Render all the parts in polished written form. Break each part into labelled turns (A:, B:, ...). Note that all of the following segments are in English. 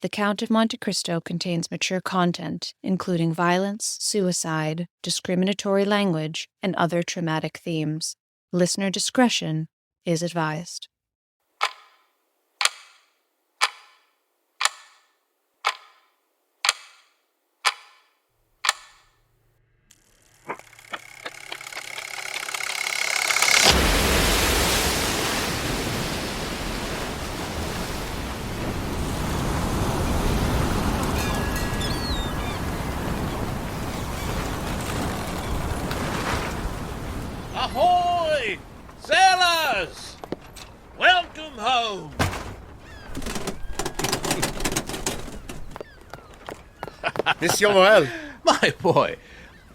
A: The Count of Monte Cristo contains mature content, including violence, suicide, discriminatory language, and other traumatic themes. Listener discretion is advised.
B: Ahoy! Sailors! Welcome home!
C: Monsieur Morel.
B: My boy,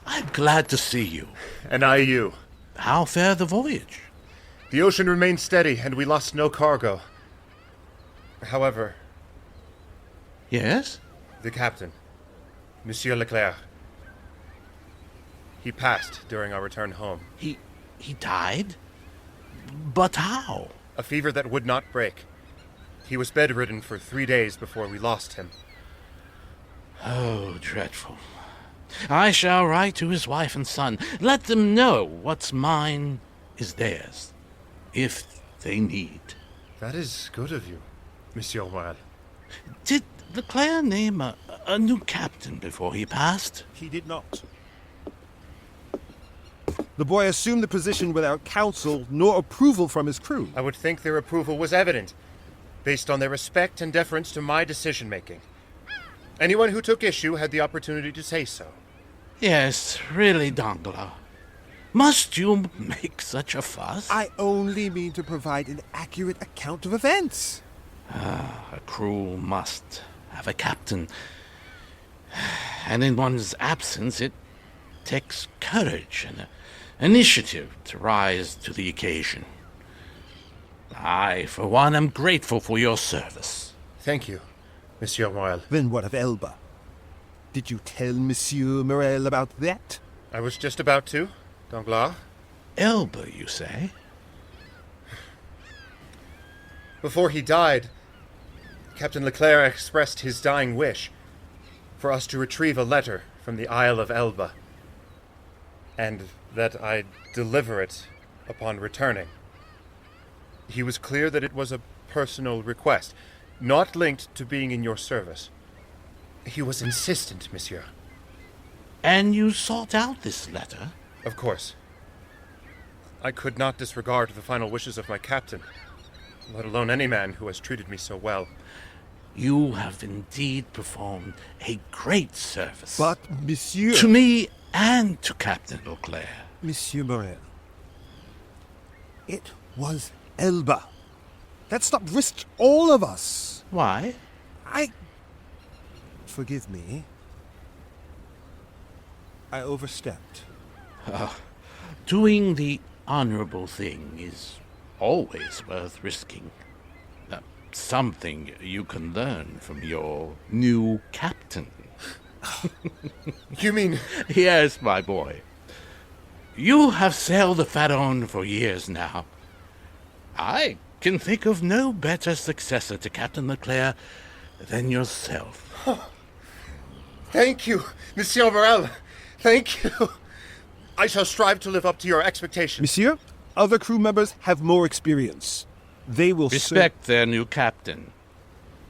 B: I'm glad to see you.
C: And I you.
B: How fare the voyage?
C: The ocean remained steady, and we lost no cargo. However,
B: Yes?
C: the captain, Monsieur Leclerc, he passed during our return home.
B: He died? But how?
C: A fever that would not break. He was bedridden for 3 days before we lost him.
B: Oh, dreadful. I shall write to his wife and son. Let them know what's mine is theirs, if they need.
C: That is good of you, Monsieur Morel.
B: Did Leclerc name a new captain before he passed?
D: He did not. The boy assumed the position without counsel nor approval from his crew.
C: I would think their approval was evident, based on their respect and deference to my decision-making. Anyone who took issue had the opportunity to say so.
B: Yes, really, Danglars. Must you make such a fuss?
D: I only mean to provide an accurate account of events.
B: A crew must have a captain. And in one's absence, it takes courage and initiative to rise to the occasion. I, for one, am grateful for your service.
C: Thank you, Monsieur Morel.
D: Then what of Elba? Did you tell Monsieur Morel about that?
C: I was just about to, Danglars.
B: Elba, you say?
C: Before he died, Captain Leclerc expressed his dying wish for us to retrieve a letter from the Isle of Elba, and that I deliver it upon returning. He was clear that it was a personal request, not linked to being in your service. He was insistent, monsieur.
B: And you sought out this letter?
C: Of course. I could not disregard the final wishes of my captain, let alone any man who has treated me so well.
B: You have indeed performed a great service.
D: But, Monsieur...
B: To me and to Captain Leclerc.
D: Monsieur Morel. It was Elba. That stop risked all of us.
B: Why?
D: Forgive me. I overstepped.
B: Doing the honorable thing is always worth risking. Something you can learn from your new captain.
C: You mean...
B: Yes, my boy. You have sailed the Pharaon for years now. I can think of no better successor to Captain Leclerc than yourself.
C: Thank you, Monsieur Morel. Thank you. I shall strive to live up to your expectations.
D: Monsieur, other crew members have more experience. They will
B: Respect their new captain.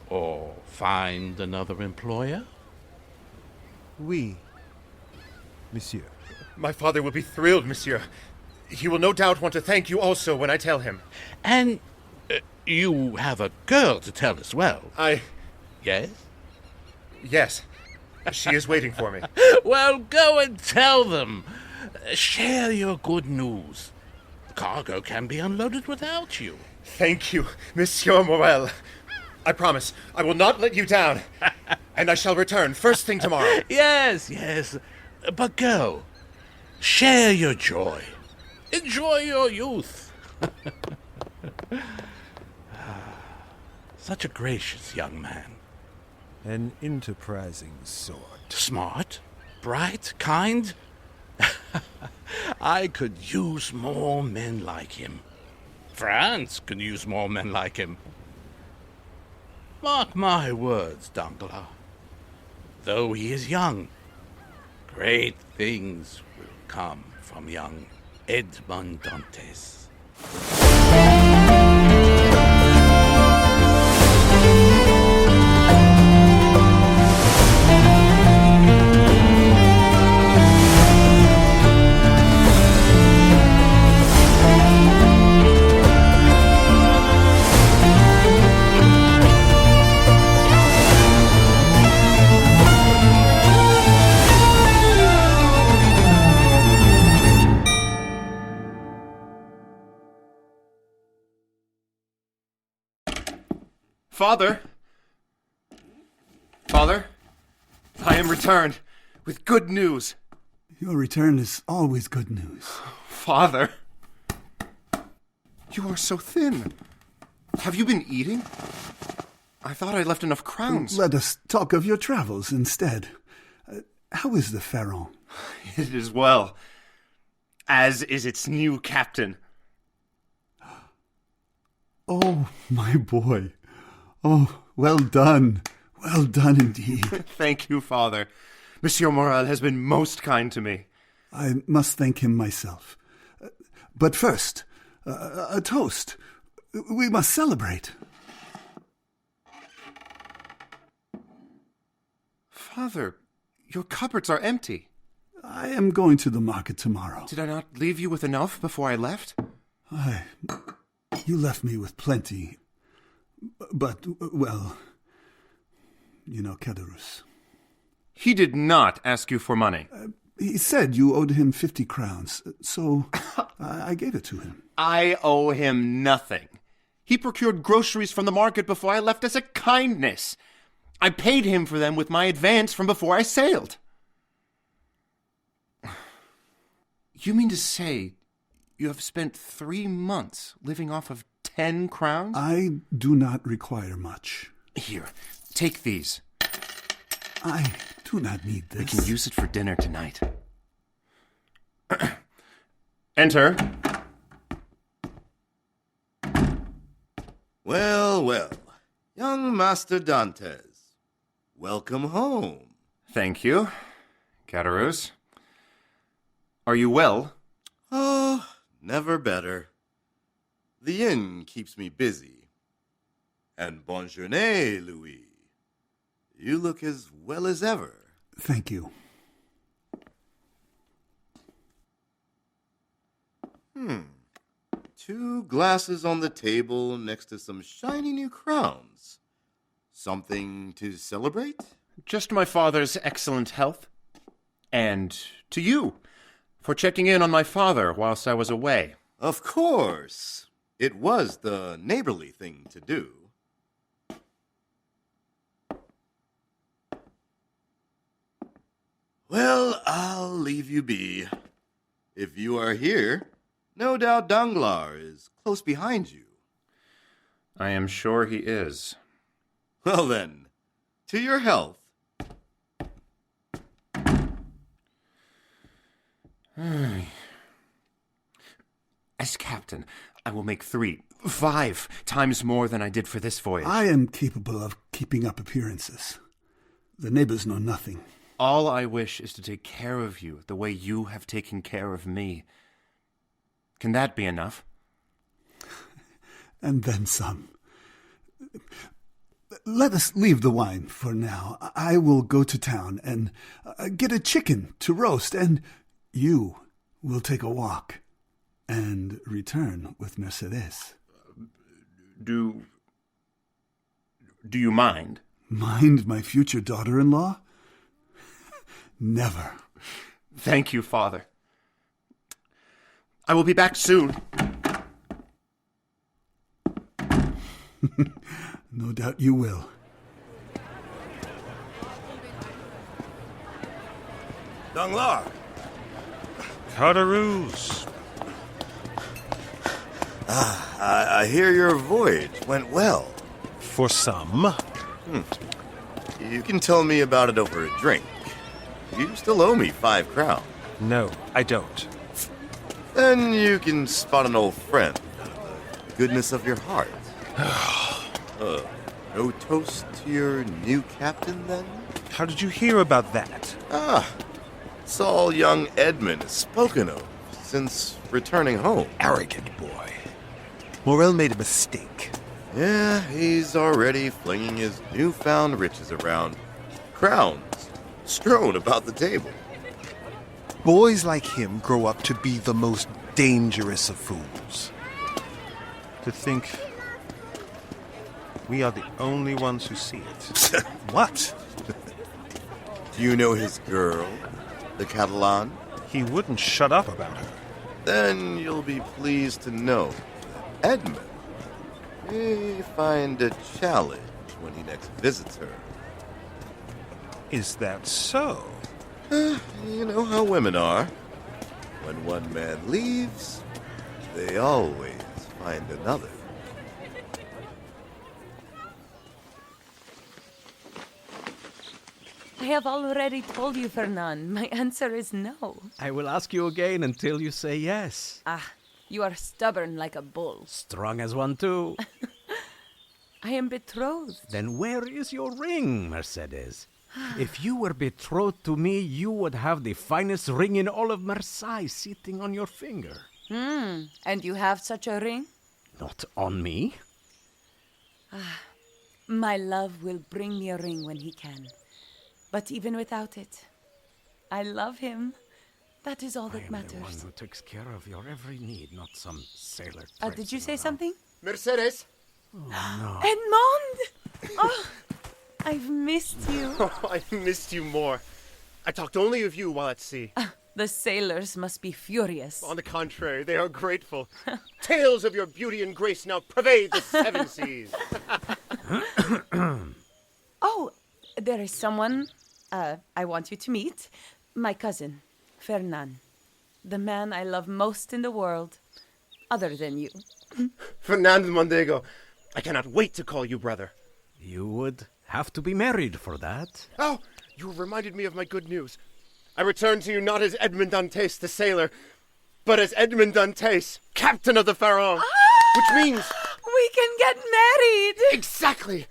B: Or find another employer?
D: Oui, Monsieur.
C: My father will be thrilled, monsieur. He will no doubt want to thank you also when I tell him.
B: And you have a girl to tell as well. Yes?
C: Yes. She is waiting for me.
B: Well, go and tell them. Share your good news. The cargo can be unloaded without you.
C: Thank you, Monsieur Morel. I promise I will not let you down. And I shall return first thing tomorrow.
B: Yes. But go. Share your joy. Enjoy your youth. Such a gracious young man.
D: An enterprising sort.
B: Smart, bright, kind. I could use more men like him. France could use more men like him. Mark my words, Danglars. Though he is young, great things will come from young Edmond Dantès.
C: Father! Father, I am returned with good news.
D: Your return is always good news.
C: Father, you are so thin. Have you been eating? I thought I left enough crowns.
D: Let us talk of your travels instead. How is the Pharaon?
C: It is well, as is its new captain.
D: Oh, my boy. Oh, well done. Well done indeed.
C: Thank you, Father. Monsieur Morel has been most kind to me.
D: I must thank him myself. But first, a toast. We must celebrate.
C: Father, your cupboards are empty.
D: I am going to the market tomorrow.
C: Did I not leave you with enough before I left?
D: You left me with plenty. But, well, you know Caderousse.
C: He did not ask you for money.
D: He said you owed him 50 crowns, so I gave it to him.
C: I owe him nothing. He procured groceries from the market before I left as a kindness. I paid him for them with my advance from before I sailed. You mean to say you have spent 3 months living off of 10 crowns?
D: I do not require much.
C: Here, take these.
D: I do not need this.
C: We can use it for dinner tonight. Enter.
E: Well, well, young Master Dantès, welcome home.
C: Thank you, Caderousse. Are you well?
E: Oh, never better. The inn keeps me busy. And bonne journée, Louis. You look as well as ever.
D: Thank you.
E: 2 glasses on the table next to some shiny new crowns. Something to celebrate?
C: Just my father's excellent health. And to you, for checking in on my father whilst I was away.
E: Of course. It was the neighborly thing to do. Well, I'll leave you be. If you are here, no doubt Danglars is close behind you.
C: I am sure he is.
E: Well then, to your health.
C: As captain, I will make 3, 5 times more than I did for this voyage.
D: I am capable of keeping up appearances. The neighbors know nothing.
C: All I wish is to take care of you the way you have taken care of me. Can that be enough?
D: And then some. Let us leave the wine for now. I will go to town and get a chicken to roast, and you will take a walk and return with Mercedes.
C: Do you mind?
D: Mind my future daughter-in-law? Never.
C: Thank you, Father. I will be back soon.
D: No doubt you will.
E: Danglars!
F: Caderousse!
E: I hear your voyage went well.
F: For some.
E: You can tell me about it over a drink. You still owe me 5 crowns.
F: No, I don't.
E: Then you can spot an old friend. The goodness of your heart. No toast to your new captain, then?
F: How did you hear about that?
E: It's all young Edmond has spoken of since returning home.
F: Arrogant boy. Morel made a mistake.
E: Yeah, he's already flinging his newfound riches around. Crowns strewn about the table.
F: Boys like him grow up to be the most dangerous of fools. To think we are the only ones who see it. What?
E: Do you know his girl, the Catalan?
F: He wouldn't shut up about her.
E: Then you'll be pleased to know that Edmund may find a challenge when he next visits her.
F: Is that so?
E: You know how women are. When one man leaves, they always find another.
G: I have already told you, Fernand. My answer is no.
H: I will ask you again until you say yes.
G: Ah, you are stubborn like a bull.
H: Strong as one, too.
G: I am betrothed.
H: Then where is your ring, Mercedes? If you were betrothed to me, you would have the finest ring in all of Marseille sitting on your finger.
G: And you have such a ring?
H: Not on me.
G: My love will bring me a ring when he can. But even without it, I love him. That is all
H: I
G: that
H: am
G: matters.
H: the one who takes care of your every need, not some sailor.
G: Did you say
H: traipsing around.
G: something?
C: Mercedes!
G: Edmond! Oh, I've missed you.
C: Oh, I missed you more. I talked only of you while at sea.
G: The sailors must be furious.
C: On the contrary, they are grateful. Tales of your beauty and grace now pervade the seven seas.
G: Oh, there is someone I want you to meet. My cousin, Fernand. The man I love most in the world, other than you.
C: Fernand Mondego, I cannot wait to call you brother.
H: You would have to be married for that.
C: Oh, you have reminded me of my good news. I return to you not as Edmond Dantès, the sailor, but as Edmond Dantès, captain of the Pharaon. Which means...
G: We can get married!
C: Exactly!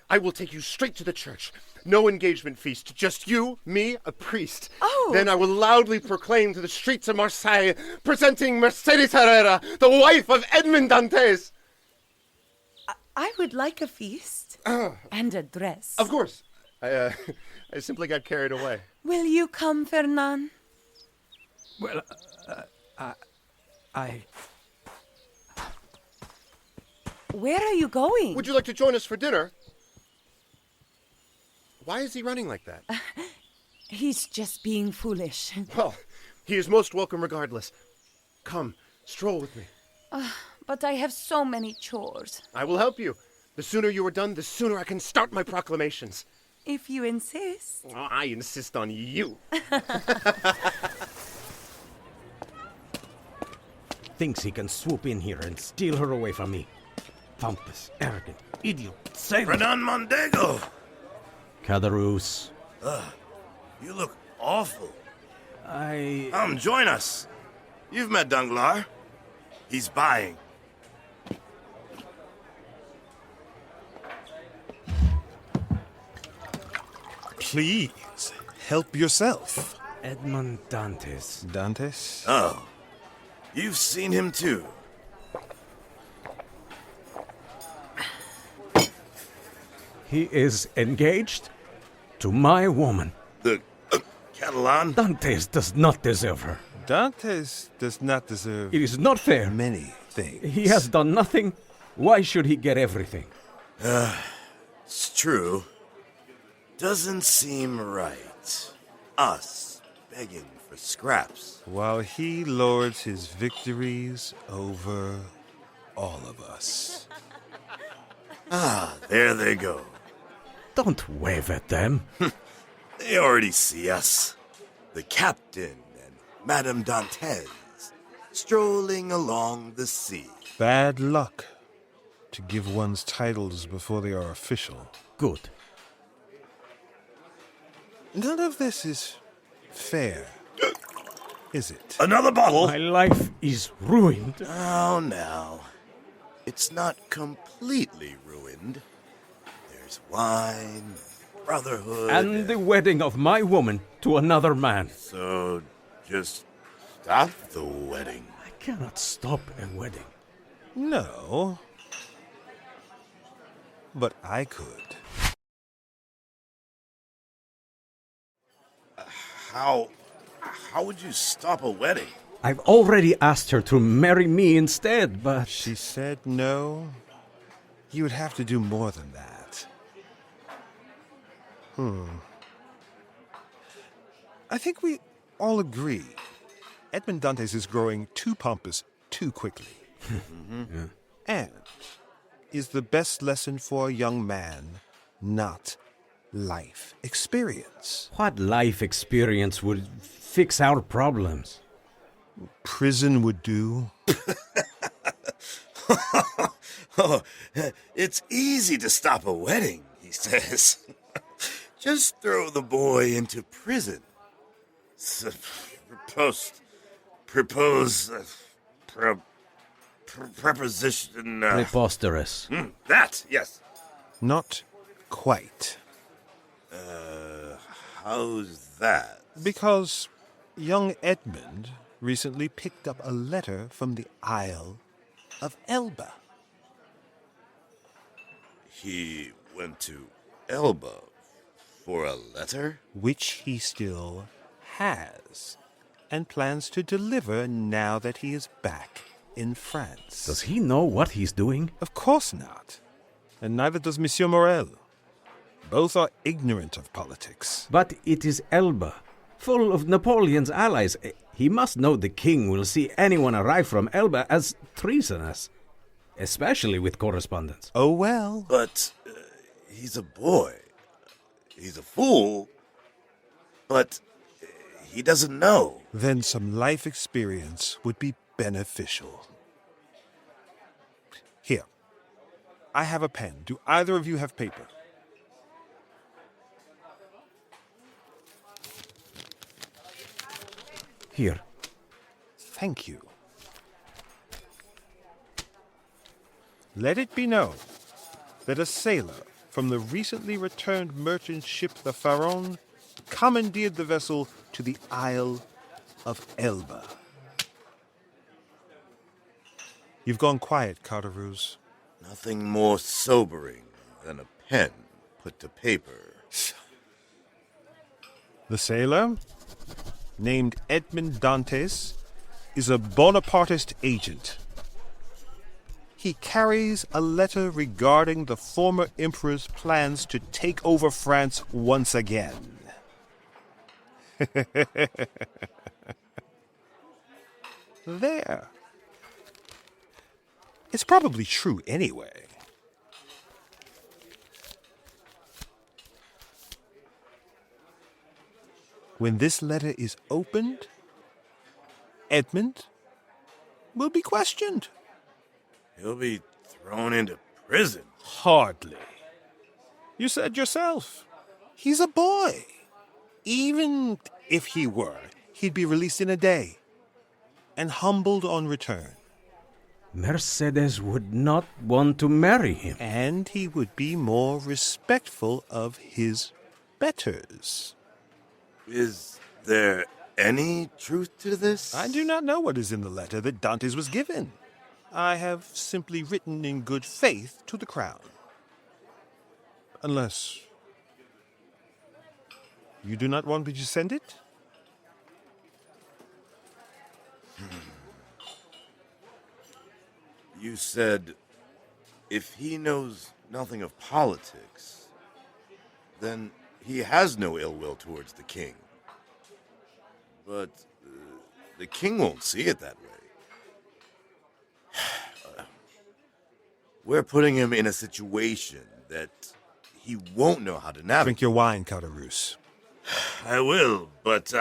C: I will take you straight to the church. No engagement feast, just you, me, a priest.
G: Oh.
C: Then I will loudly proclaim to the streets of Marseille, presenting Mercedes Herrera, the wife of Edmond Dantès.
G: I would like a feast and a dress.
C: Of course. I simply got carried away.
G: Will you come, Fernand?
H: Well, I...
G: Where are you going?
C: Would you like to join us for dinner? Why is he running like that?
G: He's just being foolish.
C: Well, he is most welcome regardless. Come, stroll with me.
G: But I have so many chores.
C: I will help you. The sooner you are done, the sooner I can start my proclamations.
G: If you insist.
C: Oh, I insist on you.
H: Thinks he can swoop in here and steal her away from me. Pompous, arrogant, idiot, sailor.
E: Edmond Mondego!
H: Caderousse.
E: You look awful.
H: I...
E: Come, join us. You've met Danglars. He's buying.
F: Please, help yourself.
H: Edmond Dantès.
F: Dantès?
E: Oh, you've seen him too.
H: He is engaged to my woman.
E: The Catalan?
H: Dantès does not deserve her.
F: Dantès does not deserve
H: It is not fair.
F: many things.
H: He has done nothing. Why should he get everything?
E: It's true. Doesn't seem right. Us begging for scraps.
F: While he lords his victories over all of us.
E: There they go.
H: Don't wave at them.
E: They already see us. The captain and Madame Dantès strolling along the sea.
F: Bad luck to give one's titles before they are official.
H: Good.
F: None of this is fair, is it?
E: Another bottle?
H: My life is ruined.
E: Oh, now. It's not completely ruined. There's wine, brotherhood.
H: And the wedding of my woman to another man.
E: So, just stop the wedding.
H: I cannot stop a wedding.
F: No. But I could.
E: How would you stop a wedding?
H: I've already asked her to marry me instead, but...
F: She said no. You would have to do more than that. I think we all agree. Edmond Dantès is growing too pompous too quickly.
H: Yeah.
F: And is the best lesson for a young man not life experience?
H: What life experience would fix our problems?
F: Prison would do.
E: Oh, it's easy to stop a wedding, he says. Just throw the boy into prison. Preposition.
H: Preposterous.
E: That, yes.
F: Not quite.
E: How's that?
F: Because young Edmund recently picked up a letter from the Isle of Elba.
E: He went to Elba for a letter?
F: Which he still has, and plans to deliver now that he is back in France.
H: Does he know what he's doing?
F: Of course not. And neither does Monsieur Morel. Both are ignorant of politics.
H: But it is Elba, full of Napoleon's allies. He must know the king will see anyone arrive from Elba as treasonous, especially with correspondence.
F: Oh well.
E: But he's a boy. He's a fool. But he doesn't know.
F: Then some life experience would be beneficial. Here. I have a pen. Do either of you have paper?
H: Here.
F: Thank you. Let it be known that a sailor from the recently returned merchant ship the Pharaon commandeered the vessel to the Isle of Elba. You've gone quiet, Carterouz.
E: Nothing more sobering than a pen put to paper.
F: The sailor, named Edmond Dantès, is a Bonapartist agent. He carries a letter regarding the former emperor's plans to take over France once again. There. It's probably true anyway. When this letter is opened, Edmund will be questioned.
E: He'll be thrown into prison.
F: Hardly. You said yourself, he's a boy. Even if he were, he'd be released in a day and humbled on return.
H: Mercedes would not want to marry him.
F: And he would be more respectful of his betters.
E: Is there any truth to this?
F: I do not know what is in the letter that Dantès was given. I have simply written in good faith to the crown. Unless you do not want me to send it?
E: You said if he knows nothing of politics, then he has no ill will towards the king. But the king won't see it that way. We're putting him in a situation that he won't know how to navigate.
F: Drink your wine, Carterouz.
E: I will, but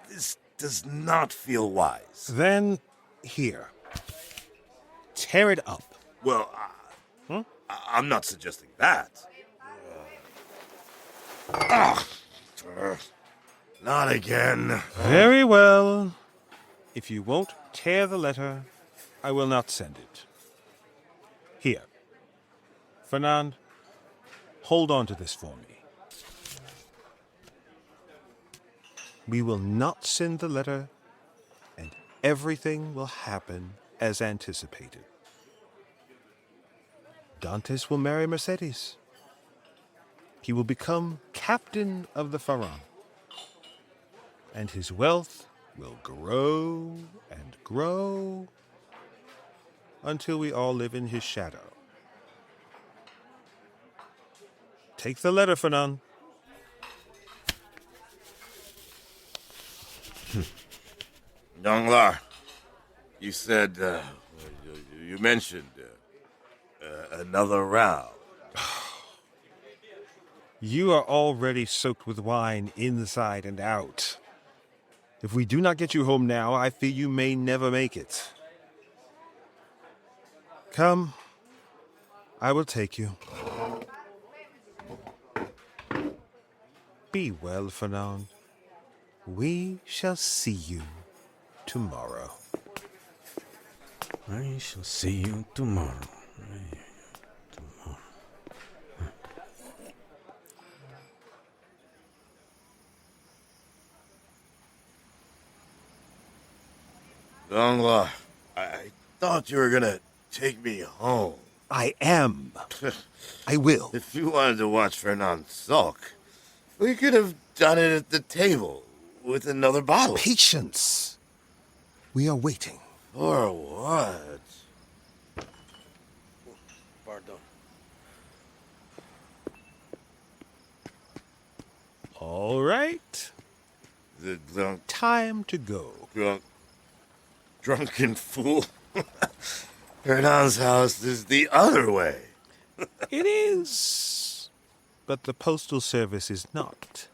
E: this does not feel wise.
F: Then, here. Tear it up.
E: Well, I'm not suggesting that. Not again.
F: Very well. If you won't tear the letter, I will not send it. Here. Fernand, hold on to this for me. We will not send the letter, and everything will happen as anticipated. Dantès will marry Mercedes. He will become captain of the Pharaon. And his wealth will grow and grow until we all live in his shadow. Take the letter, Fernand.
E: Danglars, you said, you mentioned another round.
F: You are already soaked with wine inside and out. If we do not get you home now, I fear you may never make it. Come, I will take you. Be well, Fernand. We shall see you tomorrow.
H: I shall see you tomorrow.
E: Danglars, I thought you were gonna take me home.
F: I am. I will.
E: If you wanted to watch Fernand sulk, we could have done it at the table with another bottle.
F: Patience. We are waiting.
E: For what?
H: Pardon.
F: All right.
E: The
F: Time to go.
E: drunken fool. Fernand's house is the other way.
F: It is. But the postal service is not.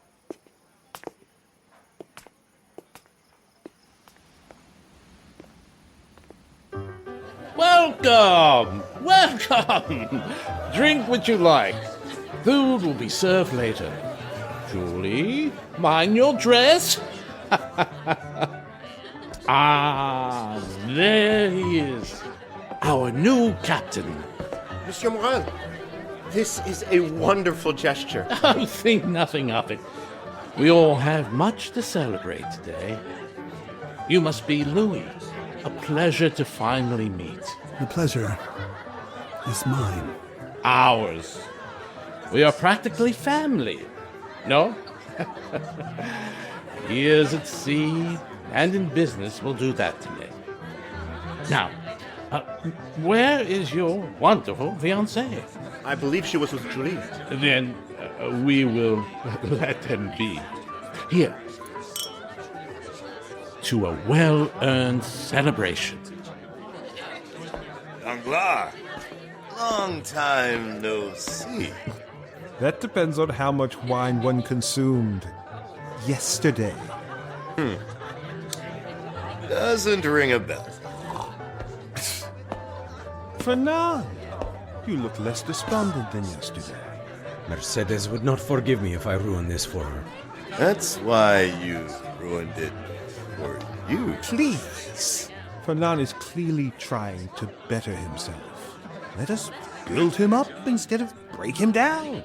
B: Welcome! Welcome! Drink what you like. Food will be served later. Julie, mind your dress. Ah, there he is. Our new captain.
C: Monsieur Morel, this is a wonderful gesture.
B: Oh, think nothing of it. We all have much to celebrate today. You must be Louis. A pleasure to finally meet.
D: The pleasure is mine.
B: Ours. We are practically family. No? Years at sea and in business will do that today. Now, where is your wonderful fiancée?
C: I believe she was with Julie.
B: Then we will let them be. Here. To a well-earned celebration.
E: Danglars, long time no see.
F: That depends on how much wine one consumed yesterday.
E: Doesn't ring a bell.
F: Fernand, you look less despondent than yesterday.
H: Mercedes would not forgive me if I ruined this for her.
E: That's why you ruined it for you.
F: Please. Fernand is clearly trying to better himself. Let us build him up instead of break him down.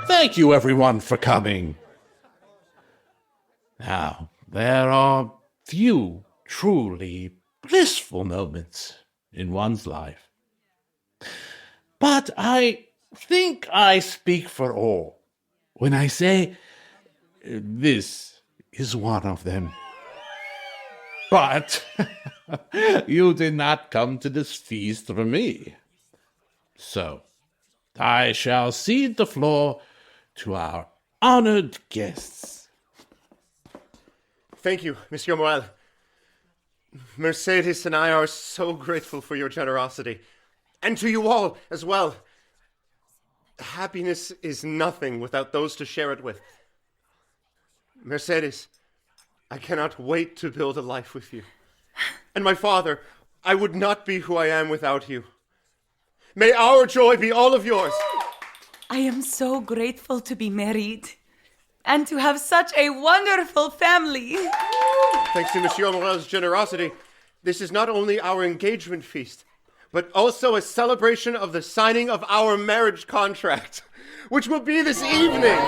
B: Thank you, everyone, for coming. Now, there are few truly blissful moments in one's life. But I think I speak for all when I say this is one of them. But you did not come to this feast for me. So I shall cede the floor to our honored guests.
C: Thank you, Monsieur Morel. Mercedes and I are so grateful for your generosity. And to you all as well. Happiness is nothing without those to share it with. Mercedes, I cannot wait to build a life with you. And my father, I would not be who I am without you. May our joy be all of yours.
G: I am so grateful to be married and to have such a wonderful family.
C: Thanks to Monsieur Morel's generosity, This is not only our engagement feast, but also a celebration of the signing of our marriage contract, which will be this evening.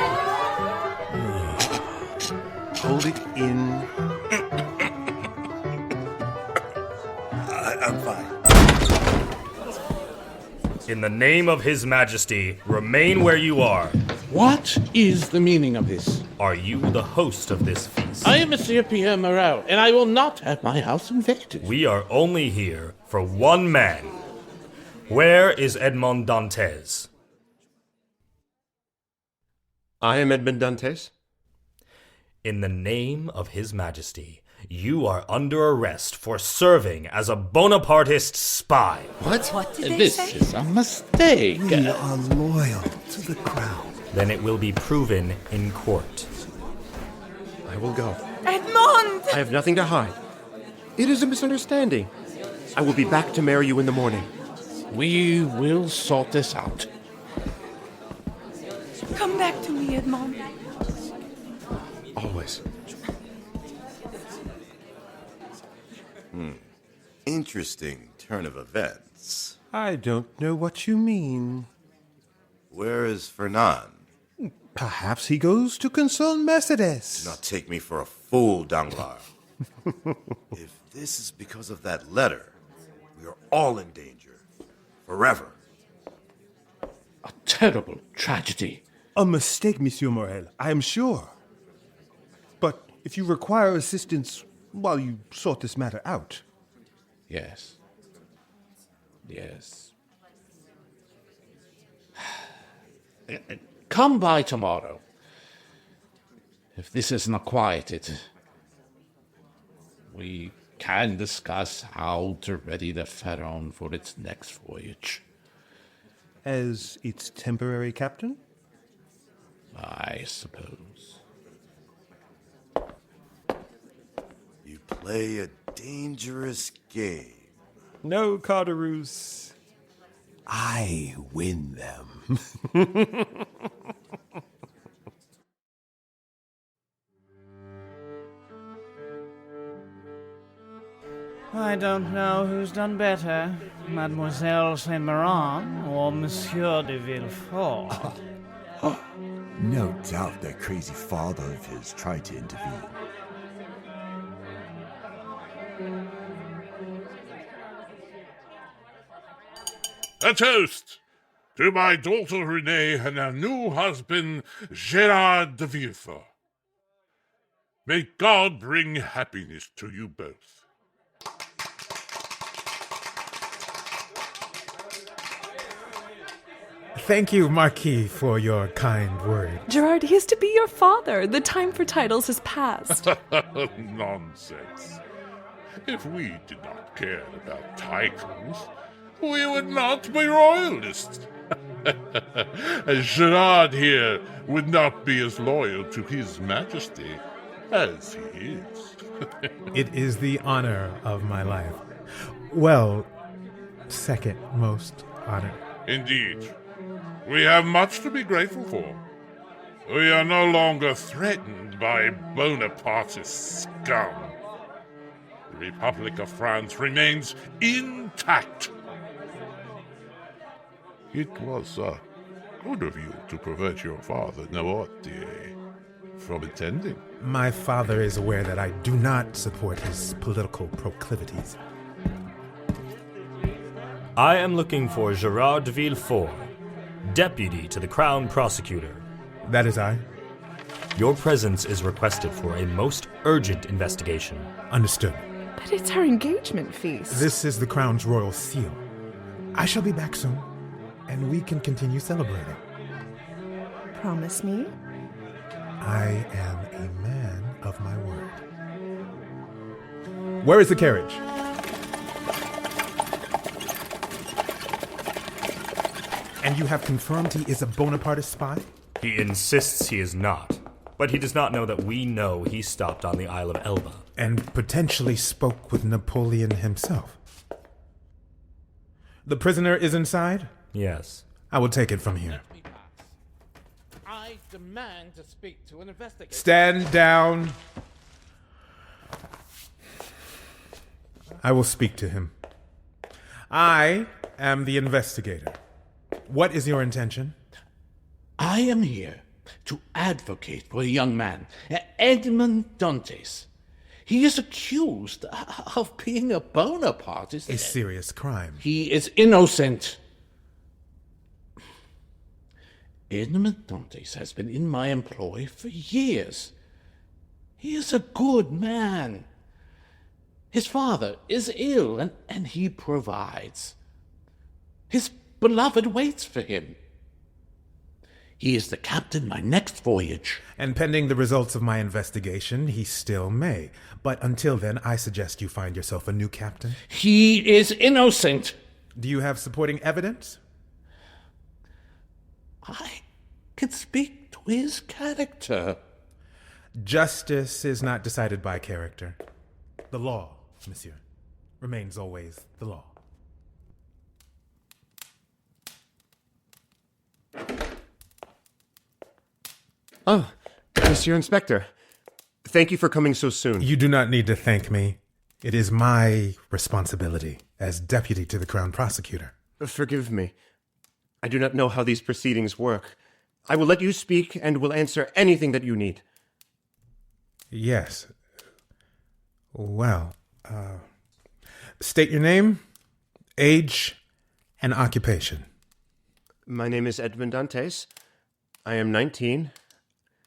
F: Hold it in.
E: I'm fine.
I: In the name of His Majesty, remain where you are.
B: What is the meaning of this?
I: Are you the host of this feast?
B: I am Monsieur Pierre Morel, and I will not have my house invaded.
I: We are only here for one man. Where is Edmond Dantès?
C: I am Edmond Dantès.
I: In the name of His Majesty, you are under arrest for serving as a Bonapartist spy.
C: What?
G: What did they
B: This
G: say?
B: is a mistake.
D: We are loyal to the crown.
I: Then it will be proven in court.
C: I will go.
G: Edmond!
C: I have nothing to hide. It is a misunderstanding. I will be back to marry you in the morning.
B: We will sort this out.
G: Come back to me, Edmond.
C: Always.
E: Interesting turn of events.
F: I don't know what you mean.
E: Where is Fernand?
F: Perhaps he goes to console Mercedes.
E: Do not take me for a fool, Danglars. If this is because of that letter, we are all in danger. Forever.
B: A terrible tragedy.
F: A mistake, Monsieur Morel, I am sure. But if you require assistance while you sort this matter out...
B: Yes. Yes. Come by tomorrow. If this is not quieted, we can discuss how to ready the Pharaon for its next voyage.
F: As its temporary captain?
B: I suppose.
E: You play a dangerous game.
F: No, Carderoos.
J: I win them.
K: I don't know who's done better, Mademoiselle Saint-Méran or Monsieur de Villefort.
J: No doubt that crazy father of his tried to intervene.
L: A toast to my daughter Renee and her new husband Gérard de Villefort. May God bring happiness to you both.
M: Thank you, Marquis, for your kind word.
N: Gerard, he is to be your father. The time for titles has passed.
L: Nonsense. If we did not care about titles, we would not be royalists. Gerard here would not be as loyal to His Majesty as he is.
M: It is the honor of my life. Well, second most honor.
L: Indeed. We have much to be grateful for. We are no longer threatened by Bonapartist scum. The Republic of France remains intact. It was good of you to prevent your father, Noirtier, from attending.
M: My father is aware that I do not support his political proclivities.
I: I am looking for Gérard de Villefort, deputy to the Crown Prosecutor.
M: That is I.
I: Your presence is requested for a most urgent investigation.
M: Understood.
N: But it's our engagement feast.
M: This is the Crown's royal seal. I shall be back soon, and we can continue celebrating.
N: Promise me?
M: I am a man of my word. Where is the carriage? And you have confirmed he is a Bonapartist spy?
I: He insists he is not, but he does not know that we know he stopped on the Isle of Elba.
M: And potentially spoke with Napoleon himself. The prisoner is inside?
I: Yes.
M: I will take it from here.
B: I demand to speak to an investigator.
M: Stand down. I will speak to him. I am the investigator. What is your intention?
B: I am here to advocate for a young man, Edmond Dantès. He is accused of being a Bonapartist.
M: A serious crime.
B: He is innocent. Edmond Dantès has been in my employ for years. He is a good man. His father is ill, and he provides. His beloved waits for him. He is the captain my next voyage.
M: And pending the results of my investigation, he still may. But until then, I suggest you find yourself a new captain.
B: He is innocent.
M: Do you have supporting evidence?
B: I can speak to his character.
M: Justice is not decided by character. The law, monsieur, remains always the law.
C: Oh, Monsieur Inspector. Thank you for coming so soon.
M: You do not need to thank me. It is my responsibility as deputy to the Crown Prosecutor.
C: Forgive me. I do not know how these proceedings work. I will let you speak and will answer anything that you need.
M: Yes. Well, state your name, age, and occupation.
C: My name is Edmond Dantès. I am 19.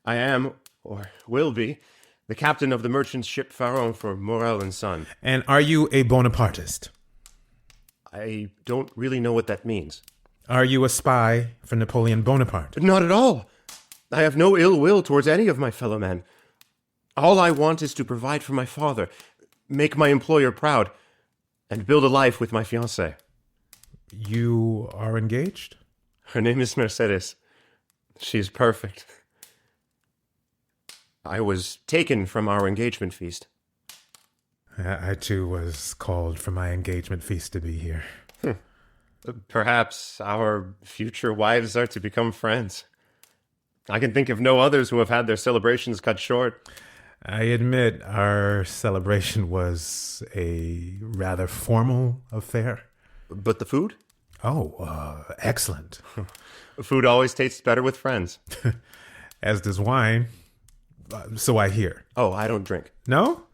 C: I am, or will be, the captain of the merchant ship Pharaon for Morel and Son.
M: And are you a Bonapartist?
C: I don't really know what that means.
M: Are you a spy for Napoleon Bonaparte?
C: Not at all. I have no ill will towards any of my fellow men. All I want is to provide for my father, make my employer proud, and build a life with my fiancée.
M: You are engaged?
C: Her name is Mercedes. She is perfect. I was taken from our engagement feast.
M: I too was called for my engagement feast to be here.
C: Perhaps our future wives are to become friends. I can think of no others who have had their celebrations cut short.
M: I admit our celebration was a rather formal affair.
C: But the food?
M: Oh, excellent.
C: Food always tastes better with friends.
M: As does wine. So I hear.
C: Oh, I don't drink.
M: No?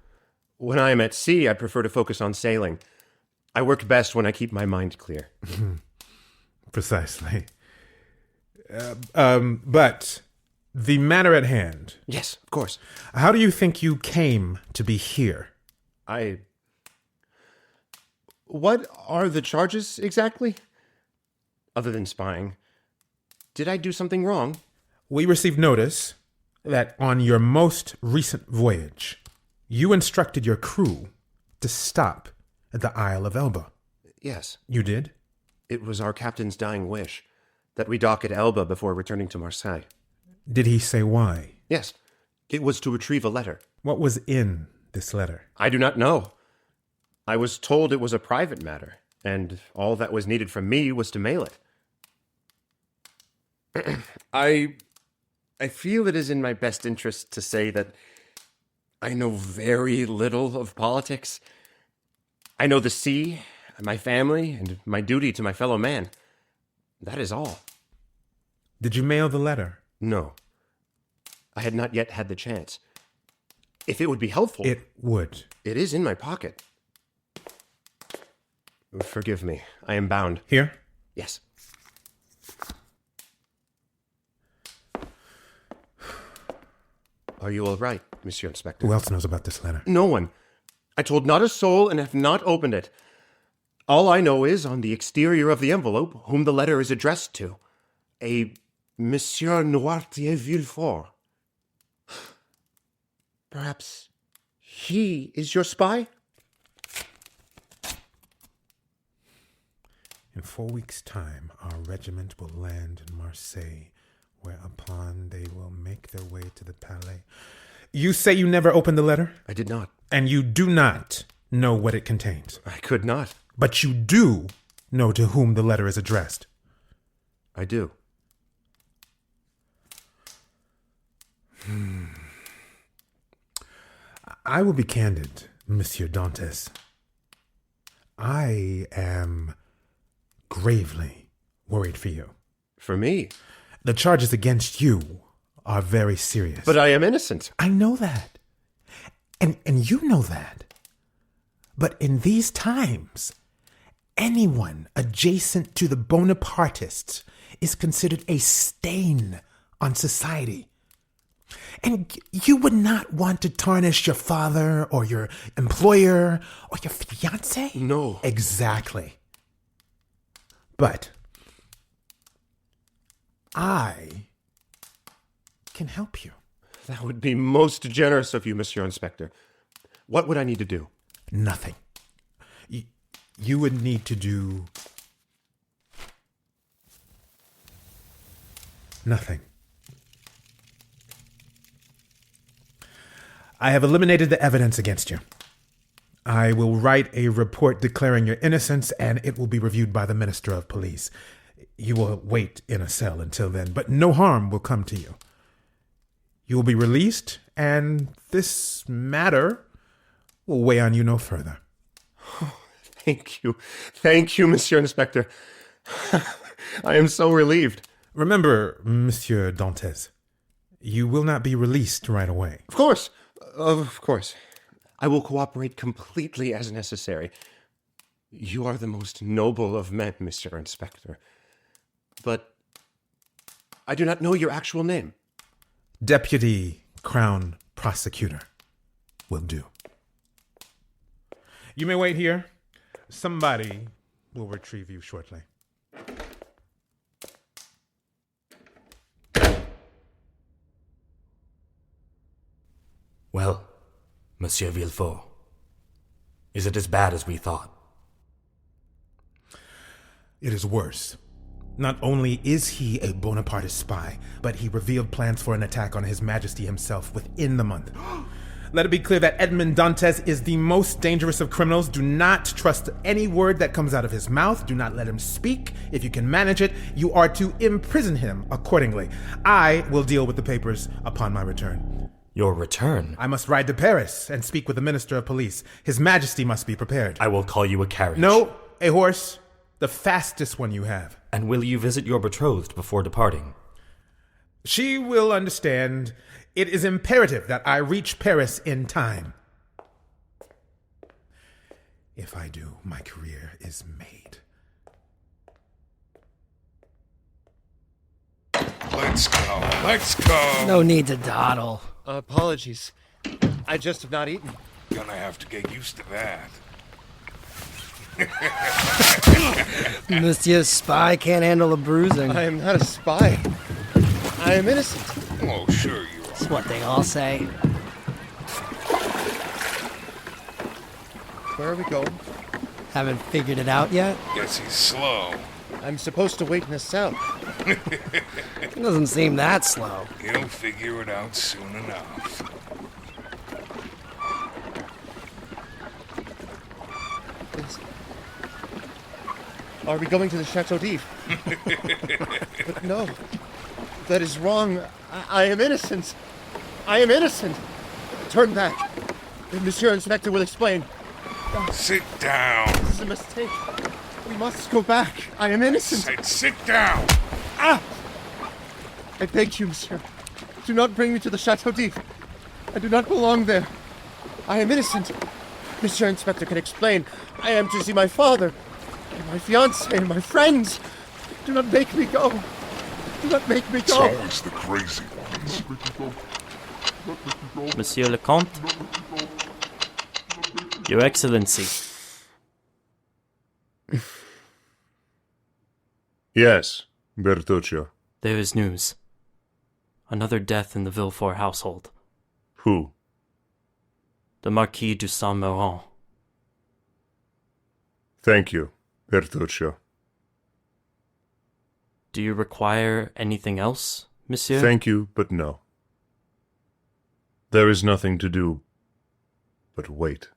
C: When I am at sea, I prefer to focus on sailing. I work best when I keep my mind clear.
M: Precisely. But the matter at hand.
C: Yes, of course.
M: How do you think you came to be here?
C: What are the charges exactly? Other than spying. Did I do something wrong?
M: We received notice that on your most recent voyage, you instructed your crew to stop at the Isle of Elba.
C: Yes.
M: You did?
C: It was our captain's dying wish that we dock at Elba before returning to Marseille.
M: Did he say why?
C: Yes. It was to retrieve a letter.
M: What was in this letter?
C: I do not know. I was told it was a private matter, and all that was needed from me was to mail it. I feel it is in my best interest to say that I know very little of politics. I know the sea, my family, and my duty to my fellow man. That is all.
M: Did you mail the letter?
C: No. I had not yet had the chance. If it would be helpful...
M: It would.
C: It is in my pocket. Forgive me. I am bound.
M: Here?
C: Yes. Are you all right, Monsieur Inspector?
M: Who else knows about this letter?
C: No one. I told not a soul and have not opened it. All I know is, on the exterior of the envelope, whom the letter is addressed to. A Monsieur Noirtier Villefort. Perhaps he is your spy?
M: In 4 weeks' time, our regiment will land in Marseille, whereupon they will make their way to the Palais. You say you never opened the letter?
C: I did not.
M: And you do not know what it contains?
C: I could not.
M: But you do know to whom the letter is addressed?
C: I do.
M: I will be candid, Monsieur Dantès. I am gravely worried for you.
C: For me?
M: The charges against you are very serious.
C: But I am innocent.
M: I know that. And you know that. But in these times, anyone adjacent to the Bonapartists is considered a stain on society. And you would not want to tarnish your father or your employer or your fiancé?
C: No.
M: Exactly. But I can help you.
C: That would be most generous of you, Monsieur Inspector. What would I need to do?
M: Nothing. You would need to do nothing. I have eliminated the evidence against you. I will write a report declaring your innocence, and it will be reviewed by the Minister of Police. You will wait in a cell until then, but no harm will come to you. You will be released, and this matter will weigh on you no further.
C: Oh, thank you. Thank you, Monsieur Inspector. I am so relieved.
M: Remember, Monsieur Dantès, you will not be released right away.
C: Of course. Of course. I will cooperate completely as necessary. You are the most noble of men, Monsieur Inspector. But I do not know your actual name.
M: Deputy Crown Prosecutor will do. You may wait here. Somebody will retrieve you shortly.
I: Well, Monsieur Villefort, is it as bad as we thought?
M: It is worse. Not only is he a Bonapartist spy, but he revealed plans for an attack on His Majesty himself within the month. Let it be clear that Edmond Dantès is the most dangerous of criminals. Do not trust any word that comes out of his mouth. Do not let him speak. If you can manage it, you are to imprison him accordingly. I will deal with the papers upon my return.
I: Your return?
M: I must ride to Paris and speak with the Minister of Police. His Majesty must be prepared.
I: I will call you a carriage.
M: No, a horse. The fastest one you have.
I: And will you visit your betrothed before departing?
M: She will understand. It is imperative that I reach Paris in time. If I do, my career is made.
L: Let's go. Let's go.
O: No need to dawdle.
C: Apologies. I just have not eaten.
L: Gonna have to get used to that.
O: Monsieur Spy can't handle a bruising.
C: I am not a spy. I am innocent.
L: Oh, sure you are.
O: That's what they all say.
C: Where are we going?
O: Haven't figured it out yet?
L: Guess he's slow.
C: I'm supposed to wait in a cell.
O: It doesn't seem that slow.
L: He'll figure it out soon enough.
C: Are we going to the Chateau d'If? But no. That is wrong. I am innocent. I am innocent. Turn back. Monsieur Inspector will explain.
L: Sit down.
C: This is a mistake. We must go back. I am innocent.
L: Said sit down.
C: Ah! I beg you, monsieur. Do not bring me to the Chateau d'If. I do not belong there. I am innocent. Monsieur Inspector can explain. I am to see my father, and my fiancé, and my friends. Do not make me go. Do not make me go.
L: It's always the crazy ones.
P: Monsieur le Comte? Your Excellency.
Q: Yes, Bertuccio.
P: There is news. Another death in the Villefort household.
Q: Who?
P: The Marquis de Saint-Méran.
Q: Thank you, Bertuccio.
P: Do you require anything else, monsieur?
Q: Thank you, but no. There is nothing to do but wait.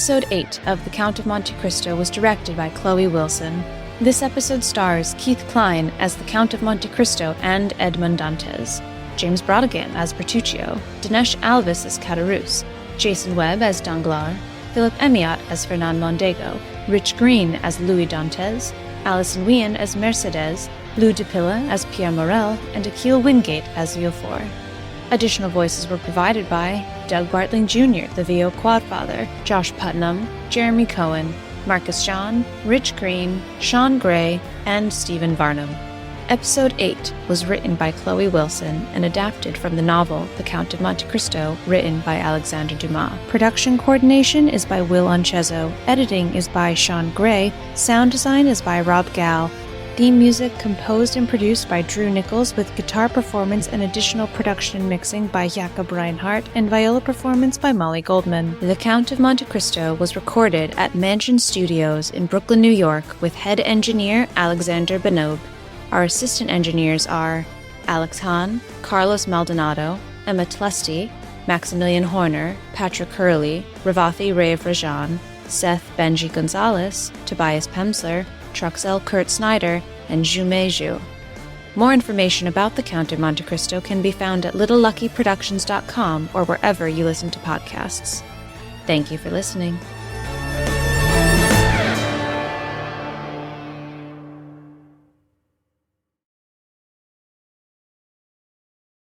A: Episode 8 of The Count of Monte Cristo was directed by Chloe Wilson. This episode stars Keith Kline as the Count of Monte Cristo and Edmond Dantès, James Brodigan as Bertuccio, Dinesh Alvis as Caderousse, Jason Webb as Danglars, Philip Emiot as Fernand Mondego, Rich Green as Louis Dantès, Alison Wien as Mercedes, Lou DePilla as Pierre Morel, and Akil Wingate as Villefort. Additional voices were provided by Doug Bartling Jr., the VO Quadfather, Josh Putnam, Jeremy Cohen, Marcus John, Rich Green, Sean Gray, and Stephen Varnum. Episode 8 was written by Chloe Wilson and adapted from the novel The Count of Monte Cristo, written by Alexander Dumas. Production coordination is by Will Onchezo, editing is by Sean Gray, sound design is by Rob Gall, theme music composed and produced by Drew Nichols with guitar performance and additional production and mixing by Jakob Reinhardt and viola performance by Molly Goldman. The Count of Monte Cristo was recorded at Mansion Studios in Brooklyn, New York with head engineer Alexander Benob. Our assistant engineers are Alex Hahn, Carlos Maldonado, Emma Tlesty, Maximilian Horner, Patrick Hurley, Ravathi Rav Rajan, Seth Benji Gonzalez, Tobias Pemsler, Truxell Kurt Snyder, and Jume Zhu. More information about The Count of Monte Cristo can be found at littleluckyproductions.com or wherever you listen to podcasts. Thank you for listening.